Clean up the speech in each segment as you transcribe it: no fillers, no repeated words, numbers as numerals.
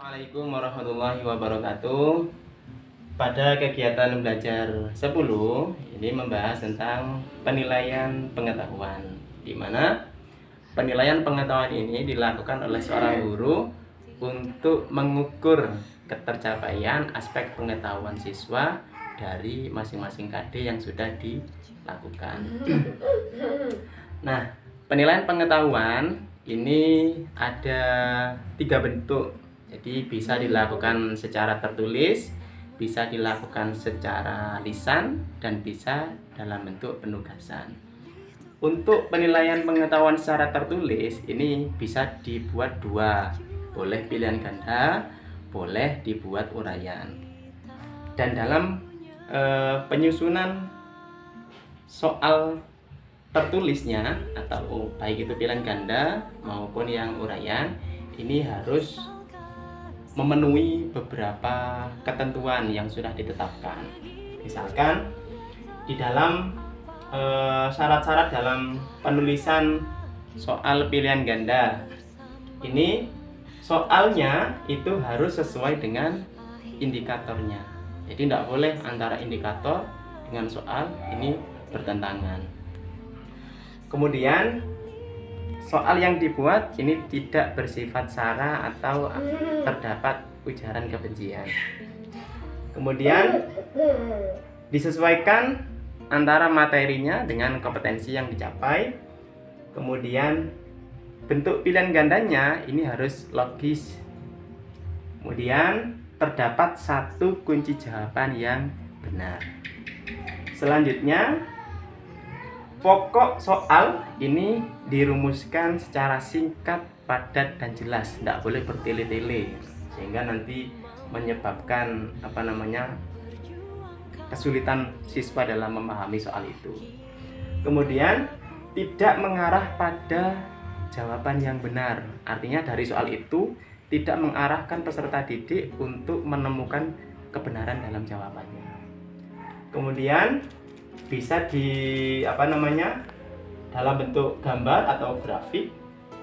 Assalamualaikum warahmatullahi wabarakatuh. Pada kegiatan belajar 10 ini membahas tentang penilaian pengetahuan, di mana penilaian pengetahuan ini dilakukan oleh seorang guru untuk mengukur ketercapaian aspek pengetahuan siswa dari masing-masing KD yang sudah dilakukan. Nah, penilaian pengetahuan ini ada 3 bentuk. Jadi bisa dilakukan secara tertulis, bisa dilakukan secara lisan, dan bisa dalam bentuk penugasan. Untuk penilaian pengetahuan secara tertulis ini bisa dibuat 2, boleh pilihan ganda, boleh dibuat uraian. Dan dalam penyusunan soal tertulisnya atau baik itu pilihan ganda maupun yang uraian ini harus memenuhi beberapa ketentuan yang sudah ditetapkan. Misalkan di dalam syarat-syarat dalam penulisan soal pilihan ganda ini, soalnya itu harus sesuai dengan indikatornya. Jadi tidak boleh antara indikator dengan soal ini bertentangan. Kemudian soal yang dibuat ini tidak bersifat sara atau terdapat ujaran kebencian. Kemudian disesuaikan antara materinya dengan kompetensi yang dicapai. Kemudian bentuk pilihan gandanya ini harus logis. Kemudian terdapat satu kunci jawaban yang benar. Selanjutnya, pokok soal ini dirumuskan secara singkat, padat, dan jelas, tidak boleh bertele-tele sehingga nanti menyebabkan kesulitan siswa dalam memahami soal itu. Kemudian tidak mengarah pada jawaban yang benar, artinya dari soal itu tidak mengarahkan peserta didik untuk menemukan kebenaran dalam jawabannya. Kemudian bisa dalam bentuk gambar atau grafik,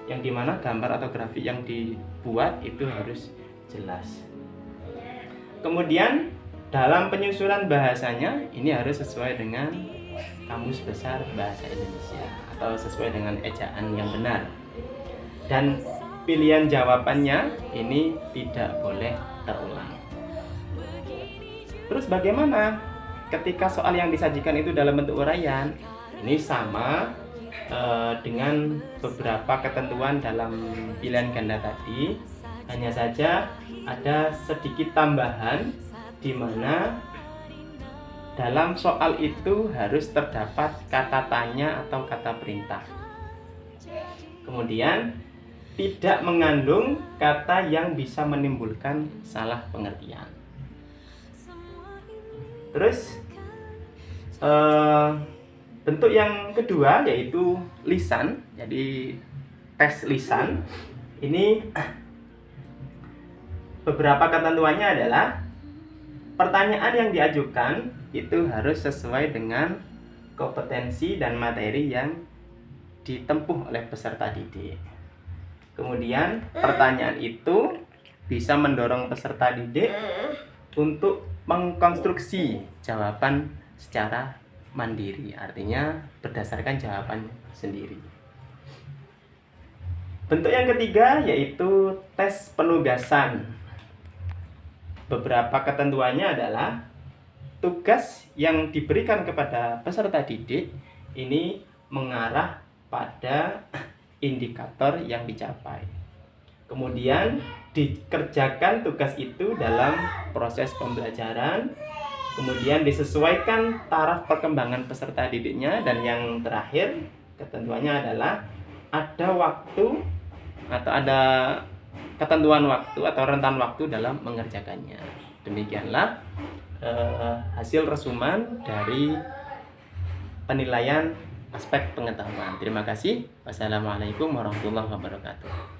yang dimana gambar atau grafik yang dibuat itu harus jelas. Kemudian dalam penyusunan bahasanya ini harus sesuai dengan Kamus Besar Bahasa Indonesia atau sesuai dengan ejaan yang benar. Dan pilihan jawabannya ini tidak boleh terulang. Terus bagaimana ketika soal yang disajikan itu dalam bentuk uraian? Ini sama dengan beberapa ketentuan dalam pilihan ganda tadi, hanya saja ada sedikit tambahan di mana dalam soal itu harus terdapat kata tanya atau kata perintah. Kemudian tidak mengandung kata yang bisa menimbulkan salah pengertian. Terus bentuk yang kedua yaitu lisan. Jadi tes lisan ini beberapa ketentuannya adalah pertanyaan yang diajukan itu harus sesuai dengan kompetensi dan materi yang ditempuh oleh peserta didik. Kemudian pertanyaan itu bisa mendorong peserta didik untuk mengkonstruksi jawaban secara mandiri, artinya berdasarkan jawaban sendiri. Bentuk yang ketiga yaitu tes penugasan. Beberapa ketentuannya adalah tugas yang diberikan kepada peserta didik ini mengarah pada indikator yang dicapai. Kemudian dikerjakan tugas itu dalam proses pembelajaran. Kemudian disesuaikan taraf perkembangan peserta didiknya. Dan yang terakhir ketentuannya adalah ada waktu atau ada ketentuan waktu atau rentan waktu dalam mengerjakannya. Demikianlah hasil resuman dari penilaian aspek pengetahuan. Terima kasih. Wassalamualaikum warahmatullahi wabarakatuh.